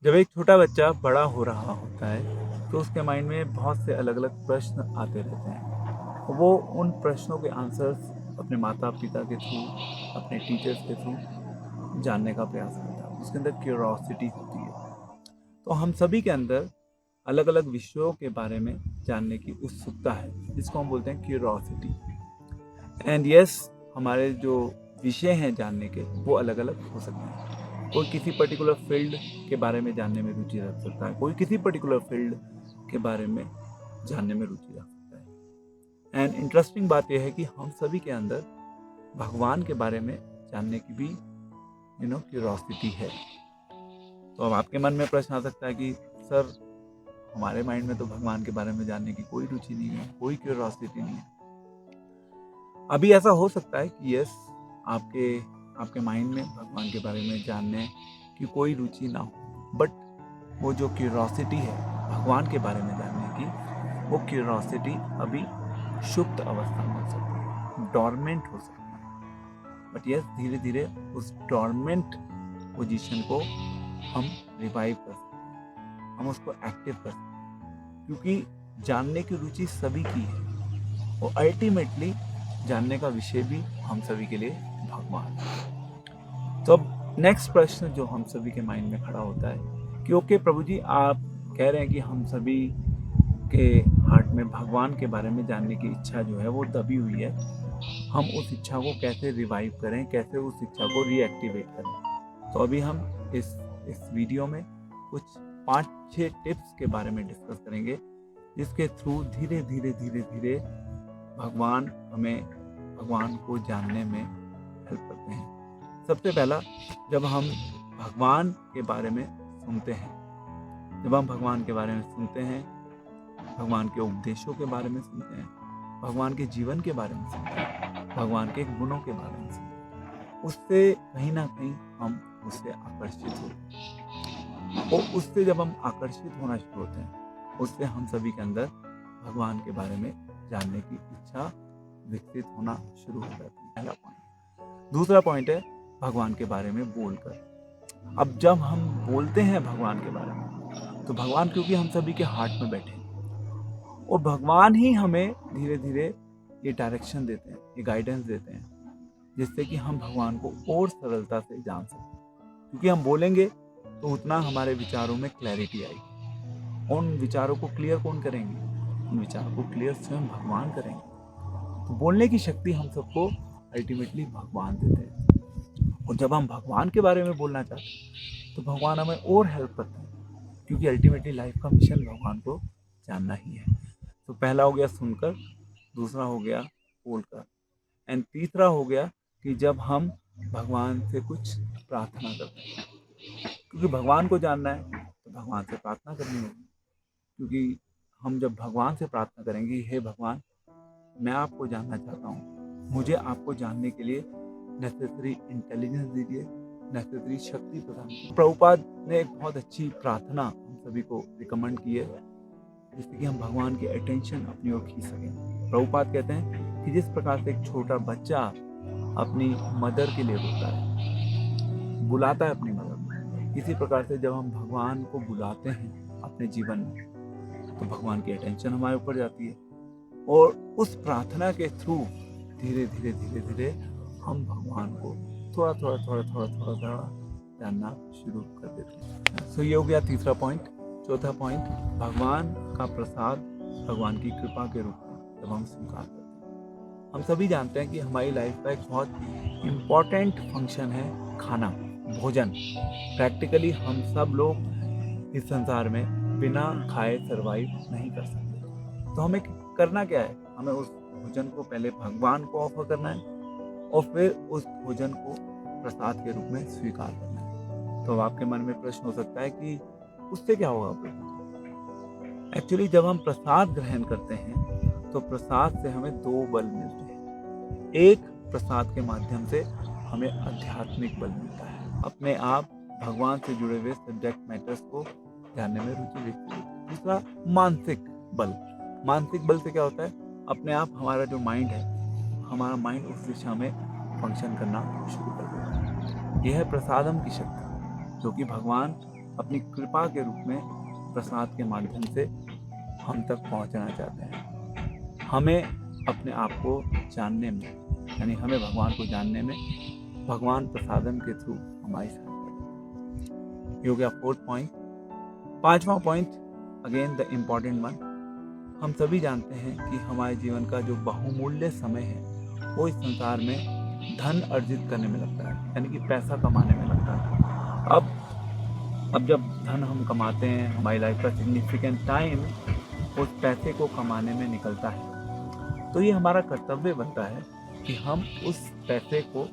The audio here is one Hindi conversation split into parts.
जब एक छोटा बच्चा बड़ा हो रहा होता है तो उसके माइंड में बहुत से अलग अलग प्रश्न आते रहते हैं। वो उन प्रश्नों के आंसर्स अपने माता पिता के थ्रू, अपने टीचर्स के थ्रू जानने का प्रयास करता है। उसके अंदर क्यूरोसिटी होती है। तो हम सभी के अंदर अलग अलग विषयों के बारे में जानने की उत्सुकता है, जिसको हम बोलते हैं क्यूरोसिटी। एंड यस, हमारे जो विषय हैं जानने के वो अलग अलग हो सकते हैं। कोई किसी पर्टिकुलर फील्ड के बारे में जानने में रुचि रख सकता है, कोई किसी पर्टिकुलर फील्ड के बारे में जानने में रुचि रख सकता है। एंड इंटरेस्टिंग बात यह है कि हम सभी के अंदर भगवान के बारे में जानने की भी क्यूरोसिटी है। तो अब आपके मन में प्रश्न आ सकता है कि सर, हमारे माइंड में तो भगवान के बारे में जानने की कोई रुचि नहीं है, कोई क्यूरोसिटी नहीं है। अभी ऐसा हो सकता है कि यस, आपके माइंड में भगवान के बारे में जानने की कोई रुचि ना हो, बट वो जो क्यूरोसिटी है भगवान के बारे में जानने की, वो क्यूरोसिटी अभी सुप्त अवस्था में हो सकती है, डॉर्मेंट हो सकती है। बट यस, धीरे धीरे उस डॉर्मेंट पोजीशन को हम रिवाइव कर सकते हैं, हम उसको एक्टिव कर सकते हैं, क्योंकि जानने की रुचि सभी की है और अल्टीमेटली जानने का विषय भी हम सभी के लिए भगवान। तो अब नेक्स्ट प्रश्न जो हम सभी के माइंड में खड़ा होता है कि ओके प्रभु जी, आप कह रहे हैं कि हम सभी के हार्ट में भगवान के बारे में जानने की इच्छा जो है वो दबी हुई है। हम उस इच्छा को कैसे रिवाइव करें, कैसे उस इच्छा को रीएक्टिवेट करें। तो अभी हम इस वीडियो में कुछ 5-6 टिप्स के बारे में डिस्कस करेंगे, जिसके थ्रू धीरे धीरे धीरे धीरे हमें भगवान को जानने में हेल्प करते हैं। सबसे पहला, जब हम भगवान के बारे में सुनते हैं, भगवान के उपदेशों के बारे में सुनते हैं, भगवान के जीवन के बारे में सुनते हैं, भगवान के गुणों के बारे में सुनते हैं, उससे कहीं ना कहीं हम उससे आकर्षित होते हैं। और उससे जब हम आकर्षित होना शुरू होते हैं, उससे हम सभी के अंदर भगवान के बारे में जानने की इच्छा विकसित होना शुरू हो जाती है। पहला पॉइंट। दूसरा पॉइंट है भगवान के बारे में बोलकर। अब जब हम बोलते हैं भगवान के बारे में, तो भगवान क्योंकि हम सभी के हार्ट में बैठे हैं और भगवान ही हमें धीरे धीरे ये डायरेक्शन देते हैं, ये गाइडेंस देते हैं, जिससे कि हम भगवान को और सरलता से जान सकें। क्योंकि हम बोलेंगे तो उतना हमारे विचारों में क्लैरिटी आएगी। उन विचारों को क्लियर कौन करेंगे? उन विचारों को क्लियर स्वयं भगवान करेंगे। तो बोलने की शक्ति हम सबको अल्टीमेटली भगवान देते हैं। और जब हम भगवान के बारे में बोलना चाहते हैं तो भगवान हमें और हेल्प करते हैं, क्योंकि अल्टीमेटली लाइफ का मिशन भगवान को जानना ही है। तो पहला हो गया सुनकर, दूसरा हो गया बोलकर, एंड तीसरा हो गया कि जब हम भगवान से कुछ प्रार्थना करते हैं। क्योंकि भगवान को जानना है तो भगवान से प्रार्थना करनी होगी। क्योंकि हम जब भगवान से प्रार्थना करेंगे, हे भगवान, मैं आपको जानना चाहता हूँ, मुझे आपको जानने के लिए नेसेसरी इंटेलिजेंस दीजिए, नेसेसरी शक्ति प्रदान कीजिए। प्रभुपाद ने एक बहुत अच्छी प्रार्थना हम सभी को रिकमेंड की है, जिससे कि हम भगवान की अटेंशन अपनी ओर खींच सकें। प्रभुपाद कहते हैं कि जिस प्रकार से एक छोटा बच्चा अपनी मदर के लिए रोता है, बुलाता है अपनी मदर को, इसी प्रकार से जब हम भगवान को बुलाते हैं अपने जीवन में, तो भगवान की अटेंशन हमारे ऊपर जाती है और उस प्रार्थना के थ्रू धीरे धीरे धीरे धीरे हम भगवान को थोड़ा थोड़ा जानना शुरू कर देते हैं। सो ये हो गया तीसरा पॉइंट। चौथा पॉइंट, भगवान का प्रसाद भगवान की कृपा के रूप में जब हम स्वीकार करते हैं। हम सभी जानते हैं कि हमारी लाइफ का एक बहुत इम्पॉर्टेंट फंक्शन है खाना, भोजन। प्रैक्टिकली हम सब लोग इस संसार में बिना खाए सरवाइव नहीं कर सकते। तो हमें करना क्या है? हमें उस भोजन को पहले भगवान को ऑफर करना है और फिर उस भोजन को प्रसाद के रूप में स्वीकार करना है। तो आपके मन में प्रश्न हो सकता है कि उससे क्या होगा? एक्चुअली जब हम प्रसाद ग्रहण करते हैं तो प्रसाद से हमें 2 बल मिलते हैं। एक, प्रसाद के माध्यम से हमें आध्यात्मिक बल मिलता है, अपने आप भगवान से जुड़े हुए सब्जेक्ट मैटर्स को जानने में रुचि दिखती है। दूसरा, मानसिक बल। मानसिक बल से क्या होता है? अपने आप हमारा जो माइंड है, हमारा माइंड उस दिशा में फंक्शन करना शुरू कर देता है। यह है प्रसादम की शक्ति, जो कि भगवान अपनी कृपा के रूप में प्रसाद के माध्यम से हम तक पहुंचना चाहते हैं। हमें अपने आप को जानने में, यानी हमें भगवान को जानने में भगवान प्रसादम के थ्रू हमारी सहायता। ये हो गया 4th पॉइंट। 5वां point, again the important one. हम सभी जानते हैं कि हमारे जीवन का जो बहुमूल्य समय है वो इस संसार में धन अर्जित करने में लगता है, यानी कि पैसा कमाने में लगता है। अब जब धन हम कमाते हैं, हमारी लाइफ का सिग्निफिकेंट टाइम उस पैसे को कमाने में निकलता है, तो ये हमारा कर्तव्य बनता है कि हम उस पैसे को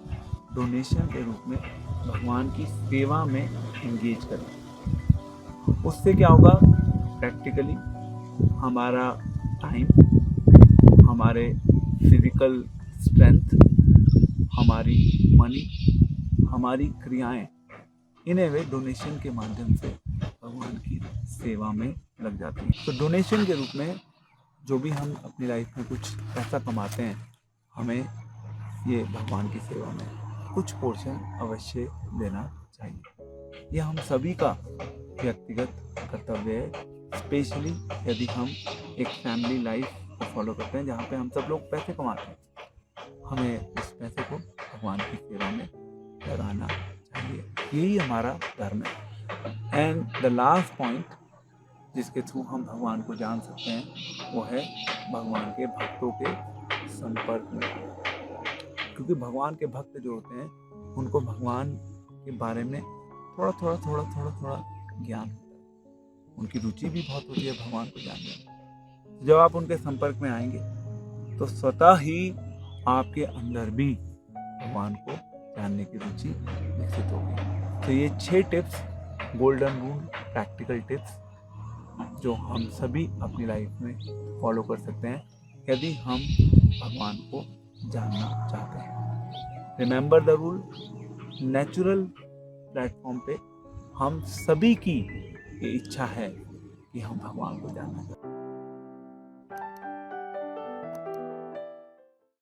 डोनेशन के रूप में भगवान की सेवा में एंगेज करें। उससे क्या होगा? प्रैक्टिकली हमारा टाइम, हमारे फिजिकल स्ट्रेंथ, हमारी मनी, हमारी क्रियाएं इन्हें वे डोनेशन के माध्यम से भगवान की सेवा में लग जाती हैं। तो डोनेशन के रूप में जो भी हम अपनी लाइफ में कुछ पैसा कमाते हैं, हमें ये भगवान की सेवा में कुछ पोर्शन अवश्य देना चाहिए। यह हम सभी का व्यक्तिगत कर्तव्य है, स्पेशली यदि हम एक फैमिली लाइफ को फॉलो करते हैं जहाँ पे हम सब लोग पैसे कमाते हैं। हमें उस पैसे को भगवान की सेवा में लगाना चाहिए, यही हमारा धर्म है। एंड द लास्ट पॉइंट जिसके थ्रू हम भगवान को जान सकते हैं वो है भगवान के भक्तों के संपर्क में, क्योंकि भगवान के भक्त जो होते हैं उनको भगवान के बारे में थोड़ा थोड़ा ज्ञान होता है। उनकी रुचि भी बहुत होती है भगवान को जानने में। जब आप उनके संपर्क में आएंगे तो स्वतः ही आपके अंदर भी भगवान को जानने की रुचि विकसित होगी। तो ये 6 tips, golden rule, practical tips जो हम सभी अपनी लाइफ में फॉलो कर सकते हैं यदि हम भगवान को जानना चाहते हैं। Remember the rule, natural platform पे हम सभी की ये इच्छा है कि हम भगवान को जानना चाहते हैं।